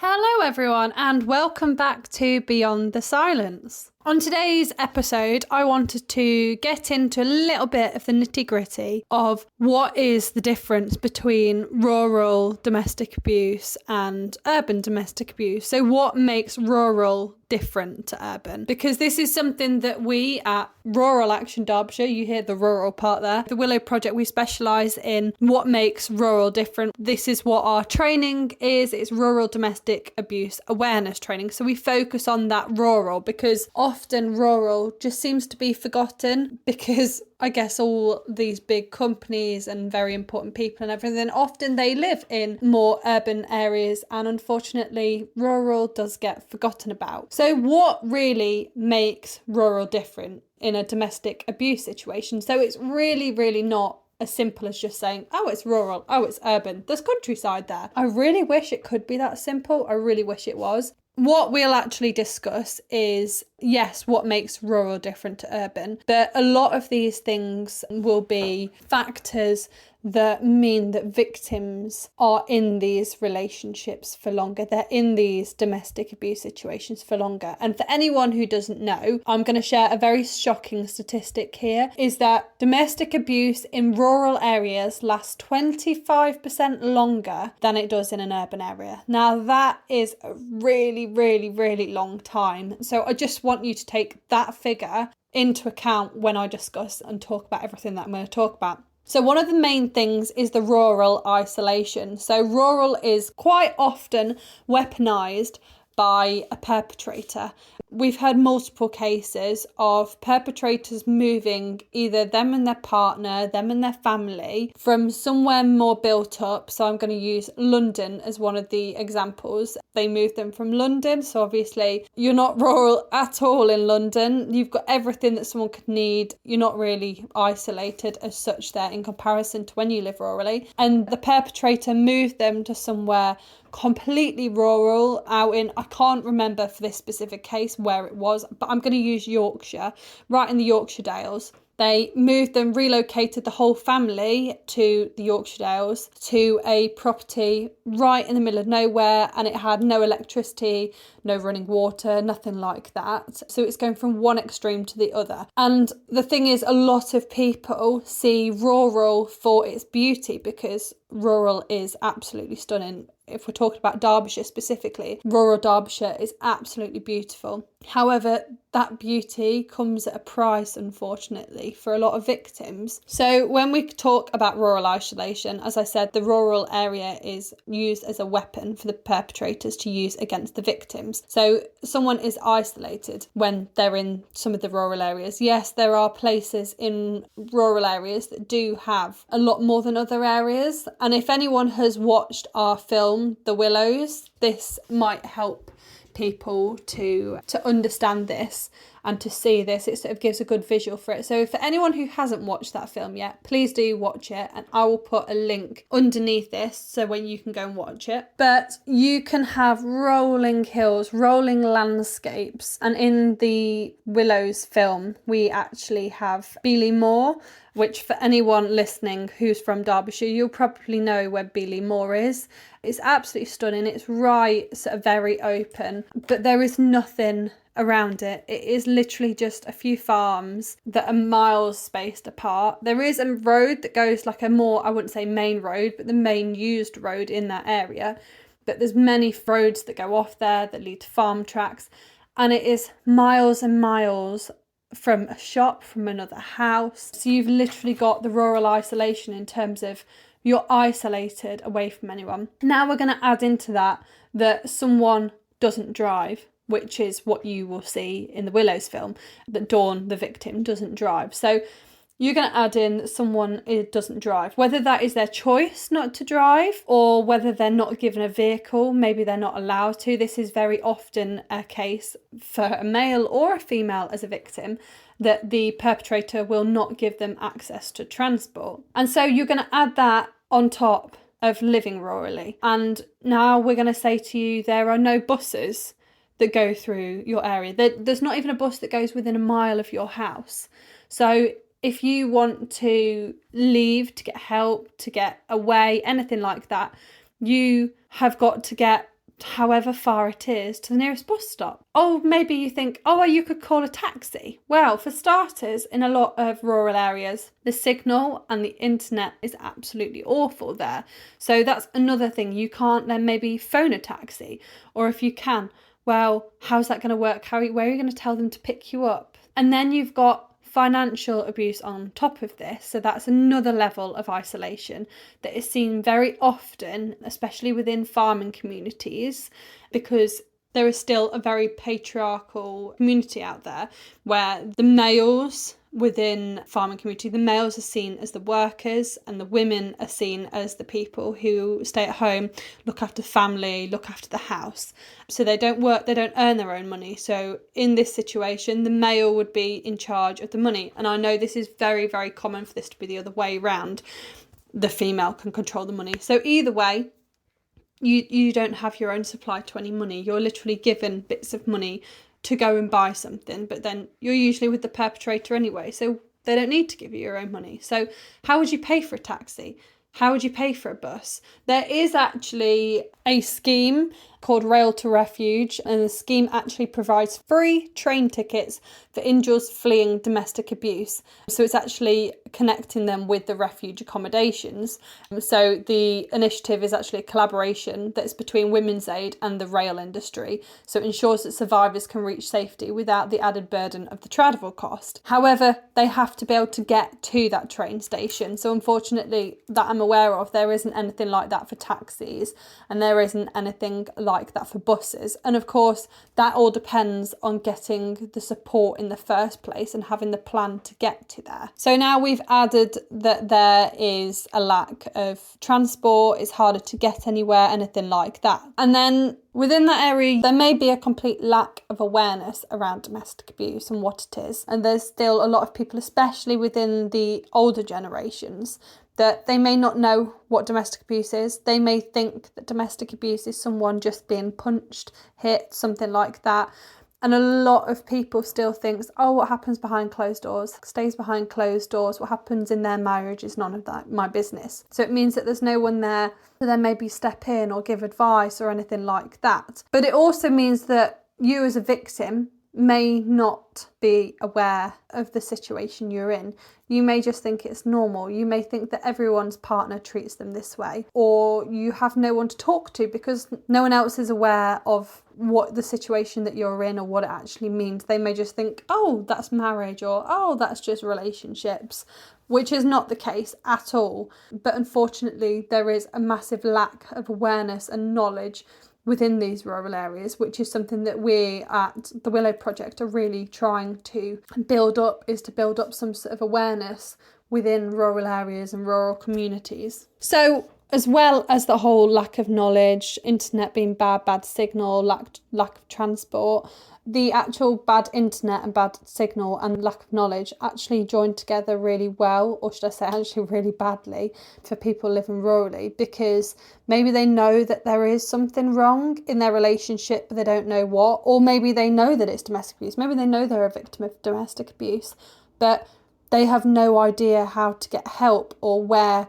Hello everyone and welcome back to Beyond the Silence. On today's episode, I wanted to get into a little bit of the nitty-gritty of what is the difference between rural domestic abuse and urban domestic abuse. So what makes rural different to urban? Because this is something that we at Rural Action Derbyshire, you hear the rural part there, the Willow Project, we specialise in what makes rural different. This is what our training is. It's rural domestic abuse awareness training. So we focus on that rural because often rural just seems to be forgotten because I guess all these big companies and very important people and everything, often they live in more urban areas and unfortunately rural does get forgotten about. So what really makes rural different in a domestic abuse situation? So it's really not as simple as just saying, oh, it's rural, oh, it's urban, there's countryside there. I really wish it could be that simple. I really wish it was. What we'll actually discuss is, yes, what makes rural different to urban, but a lot of these things will be factors that mean that victims are in these relationships for longer. They're in these domestic abuse situations for longer. And for anyone who doesn't know, I'm going to share a very shocking statistic here, is that domestic abuse in rural areas lasts 25% longer than it does in an urban area. Now that is a really long time. So I just want you to take that figure into account when I discuss and talk about everything that I'm going to talk about. So one of the main things is the rural isolation. So rural is quite often weaponised by a perpetrator. We've heard multiple cases of perpetrators moving either them and their partner, them and their family from somewhere more built up. So I'm going to use London as one of the examples. They moved them from London. So obviously you're not rural at all in London. You've got everything that someone could need. You're not really isolated as such there in comparison to when you live rurally. And the perpetrator moved them to somewhere completely rural out in, I can't remember for this specific case where it was, but I'm going to use Yorkshire, right in the Yorkshire Dales. They moved them, relocated the whole family to the Yorkshire Dales to a property right in the middle of nowhere, and it had no electricity, no running water, nothing like that. So it's going from one extreme to the other. And the thing is, a lot of people see rural for its beauty because rural is absolutely stunning. If we're talking about Derbyshire specifically, rural Derbyshire is absolutely beautiful. However, that beauty comes at a price, unfortunately, for a lot of victims. So when we talk about rural isolation, as I said, the rural area is used as a weapon for the perpetrators to use against the victims. So someone is isolated when they're in some of the rural areas. Yes, there are places in rural areas that do have a lot more than other areas. And if anyone has watched our film, The Willows, this might help people to understand this and to see this. It sort of gives a good visual for it. So for anyone who hasn't watched that film yet, please do watch it, and I will put a link underneath this so when you can go and watch it. But you can have rolling hills, rolling landscapes, and in the Willows film we actually have Beeley Moor, which for anyone listening who's from Derbyshire, you'll probably know where Beeley Moor is. It's absolutely stunning. It's right, sort of very open, but there is nothing around it. It is literally just a few farms that are miles spaced apart. There is a road that goes like a more, I wouldn't say main road, but the main used road in that area. But there's many roads that go off there that lead to farm tracks, and it is miles and miles from a shop, from another house. So you've literally got the rural isolation in terms of you're isolated away from anyone. Now we're going to add into that someone doesn't drive, which is what you will see in the Willows film, that Dawn, the victim, doesn't drive. So you're going to add in that someone doesn't drive, whether that is their choice not to drive or whether they're not given a vehicle, maybe they're not allowed to. This is very often a case for a male or a female as a victim, that the perpetrator will not give them access to transport. And so you're going to add that on top of living rurally. And now we're going to say to you, there are no buses that go through your area. There's not even a bus that goes within a mile of your house. So if you want to leave, to get help, to get away, anything like that, you have got to get however far it is, to the nearest bus stop. Oh, maybe you think, oh, well, you could call a taxi. Well, for starters, in a lot of rural areas, the signal and the internet is absolutely awful there. So that's another thing. You can't then maybe phone a taxi. Or if you can, well, how's that going to work? Where are you going to tell them to pick you up? And then you've got financial abuse on top of this. So that's another level of isolation that is seen very often, especially within farming communities, because there is still a very patriarchal community out there where the males within farming community, the males are seen as the workers and the women are seen as the people who stay at home, look after family, look after the house. So they don't work, they don't earn their own money. So in this situation, the male would be in charge of the money. And I know this is very, very common for this to be the other way around. The female can control the money. So either way, you don't have your own supply to any money. You're literally given bits of money to go and buy something, but then you're usually with the perpetrator anyway, so they don't need to give you your own money. So how would you pay for a taxi? How would you pay for a bus? There is actually a scheme called Rail to Refuge, and the scheme actually provides free train tickets for individuals fleeing domestic abuse. So it's actually connecting them with the refuge accommodations. So the initiative is actually a collaboration that's between Women's Aid and the rail industry. So it ensures that survivors can reach safety without the added burden of the travel cost. However, they have to be able to get to that train station. So unfortunately, that I'm aware of, there isn't anything like that for taxis, and there isn't anything like that for buses. And of course, that all depends on getting the support in the first place and having the plan to get to there. So now we've added that there is a lack of transport, it's harder to get anywhere, anything like that. And then within that area, there may be a complete lack of awareness around domestic abuse and what it is. And there's still a lot of people, especially within the older generations, that they may not know what domestic abuse is. They may think that domestic abuse is someone just being punched, hit, something like that. And a lot of people still think, oh, what happens behind closed doors stays behind closed doors. What happens in their marriage is none of that my business. So it means that there's no one there to then maybe step in or give advice or anything like that. But it also means that you as a victim may not be aware of the situation you're in. You may just think it's normal. You may think that everyone's partner treats them this way, or you have no one to talk to because no one else is aware of what the situation that you're in or what it actually means. They may just think, oh, that's marriage, or oh, that's just relationships, which is not the case at all. But unfortunately, there is a massive lack of awareness and knowledge within these rural areas, which is something that we at the Willow Project are really trying to build up, is to build up some sort of awareness within rural areas and rural communities. So as well as the whole lack of knowledge, internet being bad signal, lack of transport, the actual bad internet and bad signal and lack of knowledge actually join together really well, or should I say actually really badly, for people living rurally, because maybe they know that there is something wrong in their relationship, but they don't know what, or maybe they know that it's domestic abuse, maybe they know they're a victim of domestic abuse, but they have no idea how to get help or where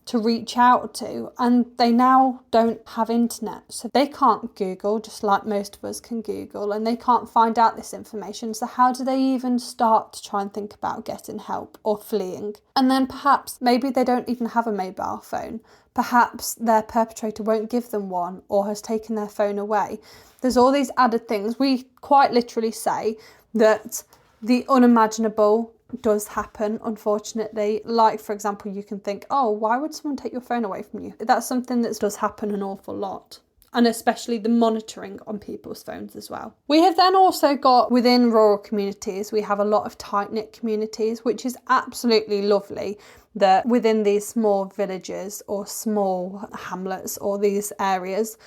to reach out to, and they now don't have internet, so they can't Google just like most of us can Google, and they can't find out this information. So how do they even start to try and think about getting help or fleeing? And then perhaps maybe they don't even have a mobile phone. Perhaps their perpetrator won't give them one or has taken their phone away. There's all these added things. We quite literally say that the unimaginable does happen, unfortunately. Like, for example, you can think, oh, why would someone take your phone away from you? That's something that does happen an awful lot, and especially the monitoring on people's phones as well. We have then also got within rural communities, we have a lot of tight-knit communities, which is absolutely lovely, that within these small villages or small hamlets or these areas,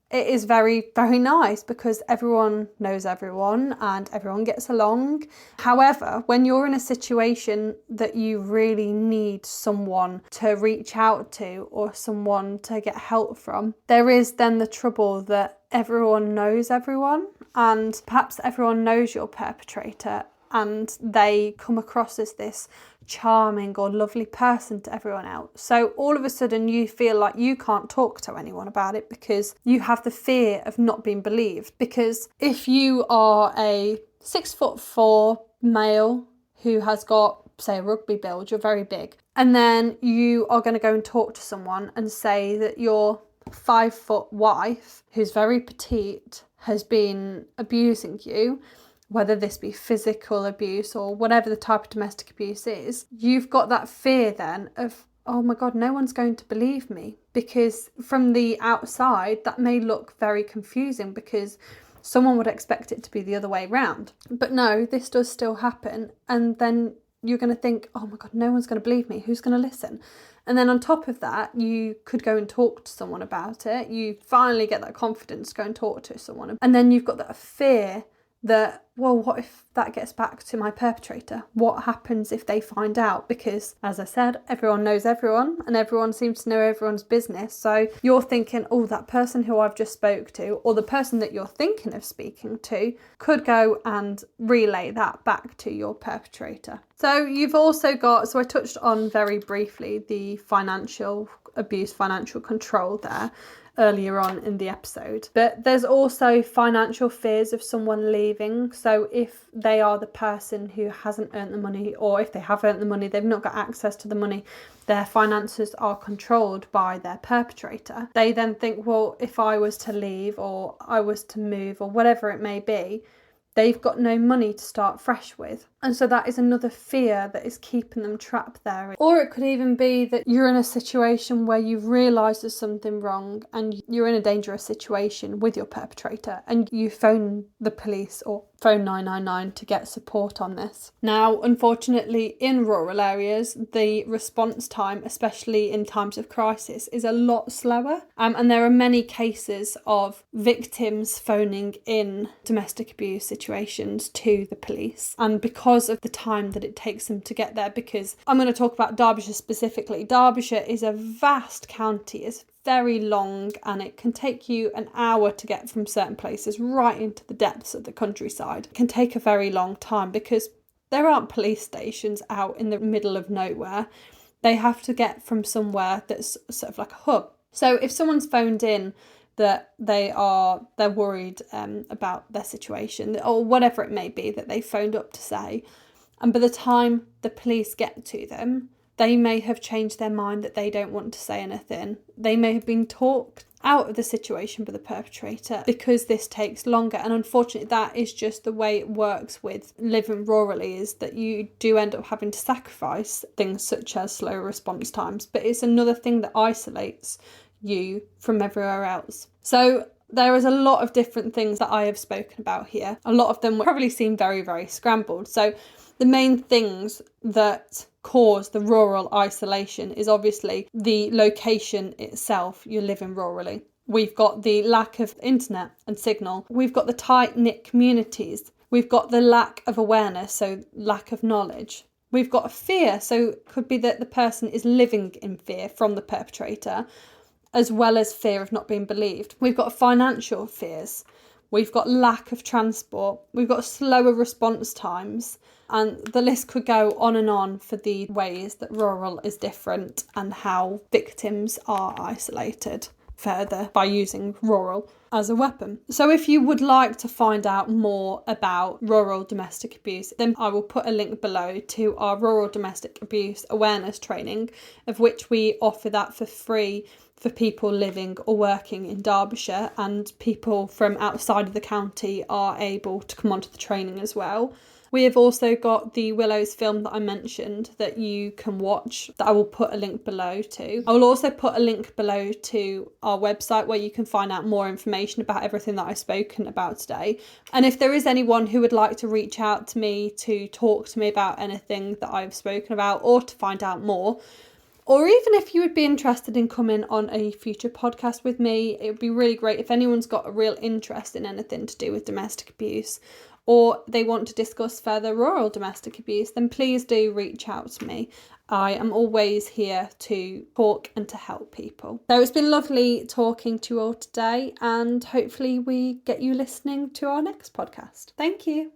it is very, very nice because everyone knows everyone and everyone gets along. However, when you're in a situation that you really need someone to reach out to or someone to get help from, there is then the trouble that everyone knows everyone, and perhaps everyone knows your perpetrator, and they come across as this charming or lovely person to everyone else. So all of a sudden you feel like you can't talk to anyone about it because you have the fear of not being believed. Because if you are a 6'4" male who has got, say, a rugby build, you're very big, and then you are going to go and talk to someone and say that your 5-foot wife, who's very petite, has been abusing you, whether this be physical abuse or whatever the type of domestic abuse is, you've got that fear then of, oh my God, no one's going to believe me. Because from the outside, that may look very confusing because someone would expect it to be the other way around. But no, this does still happen. And then you're going to think, oh my God, no one's going to believe me. Who's going to listen? And then on top of that, you could go and talk to someone about it. You finally get that confidence to go and talk to someone. And then you've got that fear that, well, what if that gets back to my perpetrator? What happens if they find out? Because, as I said, everyone knows everyone and everyone seems to know everyone's business. So you're thinking, oh, that person who I've just spoke to, or the person that you're thinking of speaking to, could go and relay that back to your perpetrator. So you've also got, so I touched on very briefly the financial abuse, financial control there earlier on in the episode. But there's also financial fears of someone leaving. So if they are the person who hasn't earned the money, or if they have earned the money, they've not got access to the money, their finances are controlled by their perpetrator. They then think, well, if I was to leave or I was to move or whatever it may be, they've got no money to start fresh with. And so that is another fear that is keeping them trapped there. Or it could even be that you're in a situation where you've realised there's something wrong and you're in a dangerous situation with your perpetrator and you phone the police or phone 999 to get support on this. Now, unfortunately, in rural areas, the response time, especially in times of crisis, is a lot slower. And there are many cases of victims phoning in domestic abuse situations to the police. And because of the time that it takes them to get there, because I'm going to talk about Derbyshire specifically. Derbyshire is a vast county. It's very long and it can take you an hour to get from certain places right into the depths of the countryside. It can take a very long time because there aren't police stations out in the middle of nowhere. They have to get from somewhere that's sort of like a hub. So if someone's phoned in that they're worried about their situation or whatever it may be that they phoned up to say, and by the time the police get to them, they may have changed their mind that they don't want to say anything. They may have been talked out of the situation by the perpetrator because this takes longer. And unfortunately, that is just the way it works with living rurally, is that you do end up having to sacrifice things such as slow response times. But it's another thing that isolates you from everywhere else. So there is a lot of different things that I have spoken about here. A lot of them will probably seem very, very scrambled. So the main things that cause the rural isolation is obviously the location itself. You're living rurally. We've got the lack of internet and signal. We've got the tight-knit communities. We've got the lack of awareness, so lack of knowledge. We've got fear, so it could be that the person is living in fear from the perpetrator, as well as fear of not being believed. We've got financial fears. We've got lack of transport. We've got slower response times. And the list could go on and on for the ways that rural is different and how victims are isolated further by using rural as a weapon. So if you would like to find out more about rural domestic abuse, then I will put a link below to our rural domestic abuse awareness training, of which we offer that for free for people living or working in Derbyshire, and people from outside of the county are able to come onto the training as well. We have also got the Willows film that I mentioned that you can watch, that I will put a link below to. I will also put a link below to our website where you can find out more information about everything that I've spoken about today. And if there is anyone who would like to reach out to me to talk to me about anything that I've spoken about or to find out more, or even if you would be interested in coming on a future podcast with me, it would be really great if anyone's got a real interest in anything to do with domestic abuse, or they want to discuss further rural domestic abuse, then please do reach out to me. I am always here to talk and to help people. So it's been lovely talking to you all today, and hopefully we get you listening to our next podcast. Thank you.